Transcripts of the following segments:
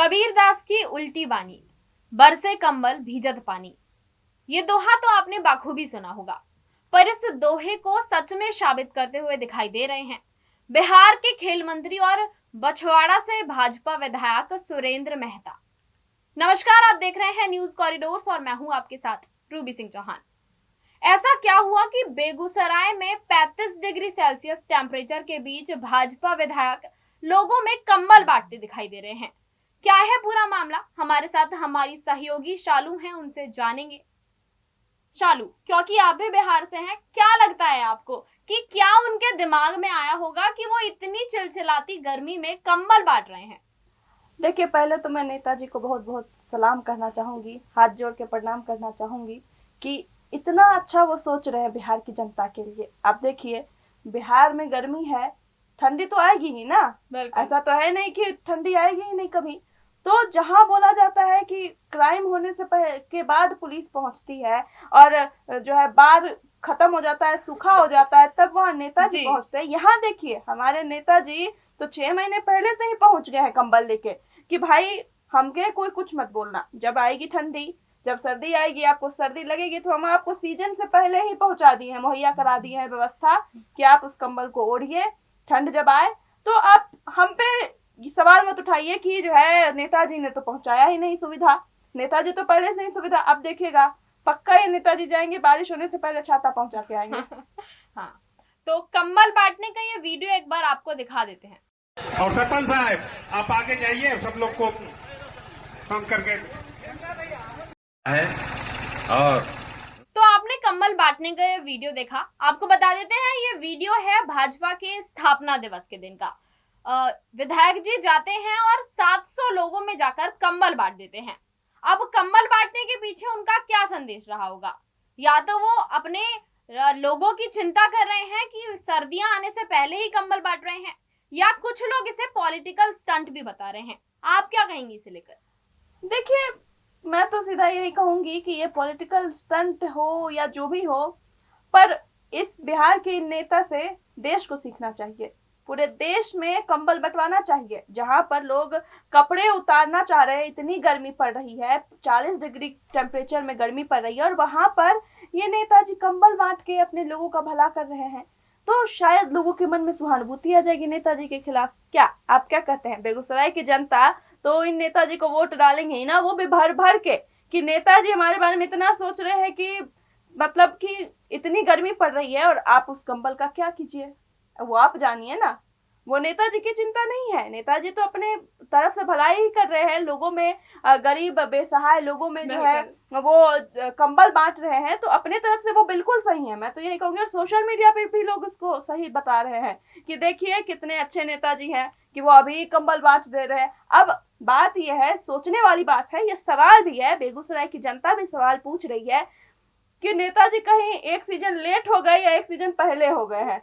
कबीरदास की उल्टी बानी, बरसे कंबल भीजत पानी। ये दोहा तो आपने बाखूबी सुना होगा, पर इस दोहे को सच में साबित करते हुए दिखाई दे रहे हैं बिहार के खेल मंत्री और बछवाड़ा से भाजपा विधायक सुरेंद्र मेहता। नमस्कार, आप देख रहे हैं न्यूज कॉरिडोर्स और मैं हूं आपके साथ रूबी सिंह चौहान। ऐसा क्या हुआ कि बेगूसराय में 35 डिग्री सेल्सियस टेम्परेचर के बीच भाजपा विधायक लोगों में कंबल बांटते दिखाई दे रहे हैं? क्या है पूरा मामला? हमारे साथ हमारी सहयोगी शालू हैं, उनसे जानेंगे। शालू, क्योंकि आप भी बिहार से हैं, क्या लगता है आपको कि क्या उनके दिमाग में आया होगा कि वो इतनी चिलचिलाती गर्मी में कंबल बांट रहे हैं? देखिए, पहले तो मैं नेताजी को बहुत बहुत सलाम करना चाहूंगी, हाथ जोड़ के प्रणाम करना चाहूंगी कि इतना अच्छा वो सोच रहे हैं बिहार की जनता के लिए। आप देखिए, बिहार में गर्मी है, ठंडी तो आएगी ही ना। ऐसा तो है नहीं कि ठंडी आएगी ही नहीं कभी। तो जहां बोला जाता है कि क्राइम होने से के बाद पुलिस पहुंचती है और जो है बाढ़ खत्म हो जाता है, सूखा हो जाता है, तब वहां नेताजी पहुंचते हैं। यहाँ देखिए, हमारे नेताजी तो 6 महीने पहले से ही पहुंच गए हैं कंबल लेके कि भाई हमके कोई कुछ मत बोलना, जब आएगी ठंडी, जब सर्दी आएगी, आपको सर्दी लगेगी तो हम आपको सीजन से पहले ही पहुंचा दिए हैं, मुहैया करा दी है व्यवस्था कि आप उस कंबल को ओढ़िए। ठंड जब आए तो आप हम पे सवाल मत उठाइए कि जो है नेताजी ने तो पहुंचाया ही नहीं सुविधा। नेताजी तो पहले से ही सुविधा, अब देखिएगा पक्का ये नेताजी जाएंगे बारिश होने से पहले छाता पहुंचा के आएंगे। हाँ, तो कंबल बांटने का ये वीडियो एक बार आपको दिखा देते हैं। और सरपंच साहब, आप आगे जाइए, सब लोग को कम करके है। और तो आपने कंबल बांटने का ये वीडियो देखा। आपको बता देते हैं, ये वीडियो है भाजपा के स्थापना दिवस के दिन का। विधायक जी जाते हैं और 700 लोगों में जाकर कंबल बांट देते हैं। अब कंबल बांटने के पीछे उनका क्या संदेश रहा होगा? या तो वो अपने लोगों की चिंता कर रहे हैं कि सर्दियां आने से पहले ही कंबल बांट रहे हैं, या कुछ लोग इसे पॉलिटिकल स्टंट भी बता रहे हैं। आप क्या कहेंगी इसे लेकर? देखिए, मैं तो सीधा यही कहूंगी कि ये पॉलिटिकल स्टंट हो या जो भी हो, पर इस बिहार के नेता से देश को सीखना चाहिए। पूरे देश में कंबल बंटवाना चाहिए। जहां पर लोग कपड़े उतारना चाह रहे हैं, इतनी गर्मी पड़ रही है, 40 डिग्री टेम्परेचर में गर्मी पड़ रही है, और वहां पर ये नेताजी कंबल बांट के अपने लोगों का भला कर रहे हैं, तो शायद लोगों के मन में सहानुभूति आ जाएगी नेताजी के खिलाफ। क्या आप क्या कहते हैं? बेगूसराय की जनता तो इन नेताजी को वोट डालेंगे ही ना, वो भी भर भर के, कि नेताजी हमारे बारे में इतना सोच रहे हैं कि मतलब कि इतनी गर्मी पड़ रही है और आप उस कंबल का क्या कीजिए, वो आप जानिए ना। वो नेताजी की चिंता नहीं है। नेताजी तो अपने तरफ से भलाई ही कर रहे हैं, लोगों में गरीब बेसहाय लोगों में जो है वो कंबल बांट रहे हैं, तो अपने तरफ से वो बिल्कुल सही है। मैं तो यही कहूंगी, और सोशल मीडिया पे भी लोग उसको सही बता रहे हैं कि देखिए कितने अच्छे नेताजी हैं कि वो अभी कंबल बांट दे रहे हैं। अब बात यह है, सोचने वाली बात है, ये सवाल भी है, बेगूसराय की जनता भी सवाल पूछ रही है कि नेताजी कहीं एक सीजन लेट हो गए या एक सीजन पहले हो गए हैं।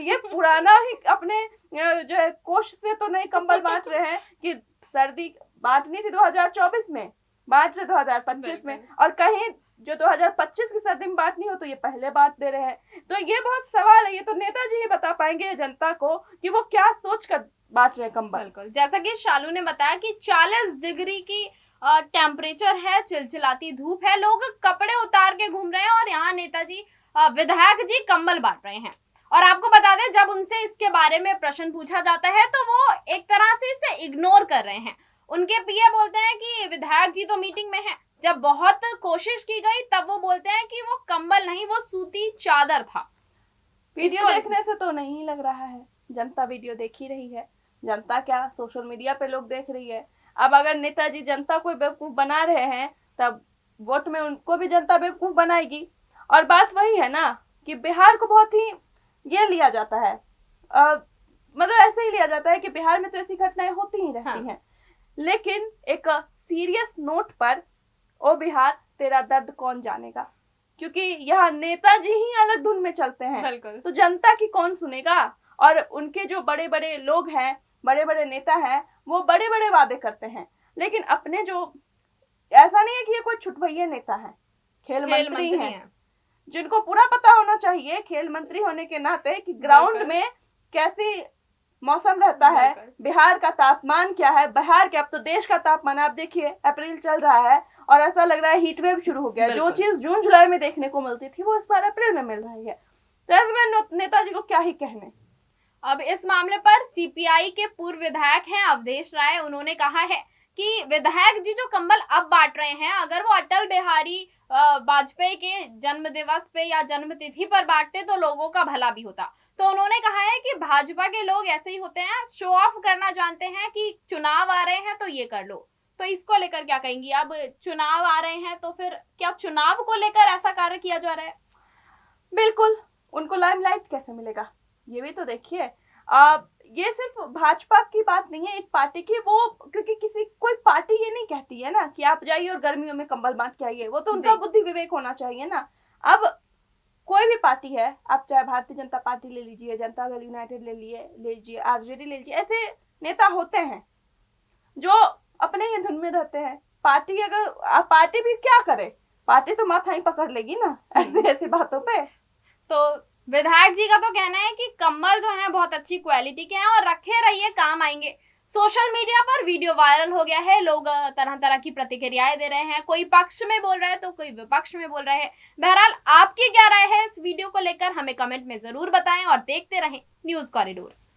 ये पुराना ही अपने जो है कोष से तो नहीं कंबल बांट रहे हैं कि सर्दी बांटनी थी 2024 में, बांट रहे 2025 में, और कहीं जो 2025 की सर्दी में बांटनी हो तो ये पहले बांट दे रहे हैं। तो ये बहुत सवाल है, ये तो नेताजी ही बता पाएंगे जनता को कि वो क्या सोच कर बांट रहे हैं कंबल। जैसा कि शालू ने बताया कि 40 डिग्री की टेम्परेचर है, चिलचिलाती धूप है, लोग कपड़े उतार के घूम रहे हैं और यहाँ नेताजी विधायक जी कंबल बांट रहे हैं। और आपको बता दें, जब उनसे इसके बारे में प्रश्न पूछा जाता है तो वो एक तरह से इसे इग्नोर कर रहे हैं। उनके पीए बोलते हैं कि विधायक जी तो मीटिंग में हैं। जब बहुत कोशिश की गई तब वो बोलते हैं कि वो कंबल नहीं, वो सूती चादर था। वीडियो देखने से तो नहीं लग रहा है, जनता वीडियो देख ही रही है। जनता क्या, सोशल मीडिया पे लोग देख रही है। अब अगर नेताजी जनता को बेवकूफ बना रहे हैं, तब वोट में उनको भी जनता बेवकूफ बनाएगी। और बात वही है ना कि बिहार को बहुत ही ये लिया जाता है, मतलब ऐसे ही लिया जाता है कि बिहार में तो ऐसी घटनाएं होती ही रहती हैं। लेकिन एक सीरियस नोट पर, ओ बिहार तेरा दर्द कौन जानेगा, क्योंकि यहाँ नेताजी ही अलग धुन में चलते हैं, तो जनता की कौन सुनेगा। और उनके जो बड़े बड़े लोग हैं, बड़े बड़े नेता हैं, वो बड़े बड़े वादे करते हैं, लेकिन अपने जो, ऐसा नहीं है कि ये कोई छुटभैये नेता है, खेल मंत्री हैं, जिनको पूरा पता होना चाहिए खेल मंत्री होने के नाते कि ग्राउंड में कैसी मौसम रहता है, बिल्कुल। बिहार का तापमान क्या है, बिहार के, अब तो देश का तापमान आप देखिए, अप्रैल चल रहा है और ऐसा लग रहा है हीट वेव शुरू हो गया। जो बिल्कुल। चीज जून जुलाई में देखने को मिलती थी वो इस बार अप्रैल में मिल रही है। तो ऐसे में नेताजी को क्या ही कहने। अब इस मामले पर सीपीआई के पूर्व विधायक हैं अवधेश राय, उन्होंने कहा है कि विधायक जी जो कंबल अब बांट रहे हैं, अगर वो अटल बिहारी वाजपेयी के जन्म दिवस पे या जन्म तिथि पर बांटते तो लोगों का भला भी होता। तो उन्होंने कहा है कि भाजपा के लोग ऐसे ही होते हैं, शो ऑफ करना जानते हैं कि चुनाव आ रहे हैं तो ये कर लो। तो इसको लेकर क्या कहेंगी? अब चुनाव आ रहे हैं तो फिर क्या चुनाव को लेकर ऐसा कार्य किया जा रहा है? बिल्कुल, उनको लाइमलाइट कैसे मिलेगा ये भी तो देखिए। ये सिर्फ भाजपा की बात नहीं है, एक पार्टी की, वो क्योंकि कोई पार्टी ये नहीं कहती है ना कि आप जाइए और गर्मियों में कंबल बांट के आइए, वो तो उनका बुद्धि विवेक होना चाहिए ना। अब कोई भी पार्टी है, आप चाहे भारतीय जनता पार्टी ले लीजिए, जनता दल यूनाइटेड ले लीजिए, आरजेडी ले लीजिए, ऐसे नेता होते हैं जो अपने ही धुन में रहते हैं। पार्टी भी क्या करे, पार्टी तो माथा ही पकड़ लेगी ना ऐसे बातों पे। तो विधायक जी का तो कहना है कि कम्बल जो है बहुत अच्छी क्वालिटी के हैं और रखे रहिए, काम आएंगे। सोशल मीडिया पर वीडियो वायरल हो गया है, लोग तरह तरह की प्रतिक्रियाएं दे रहे हैं, कोई पक्ष में बोल रहा है तो कोई विपक्ष में बोल रहा है। बहरहाल आपकी क्या राय है इस वीडियो को लेकर, हमें कमेंट में जरूर बताएं और देखते रहें न्यूज कॉरिडोर्स।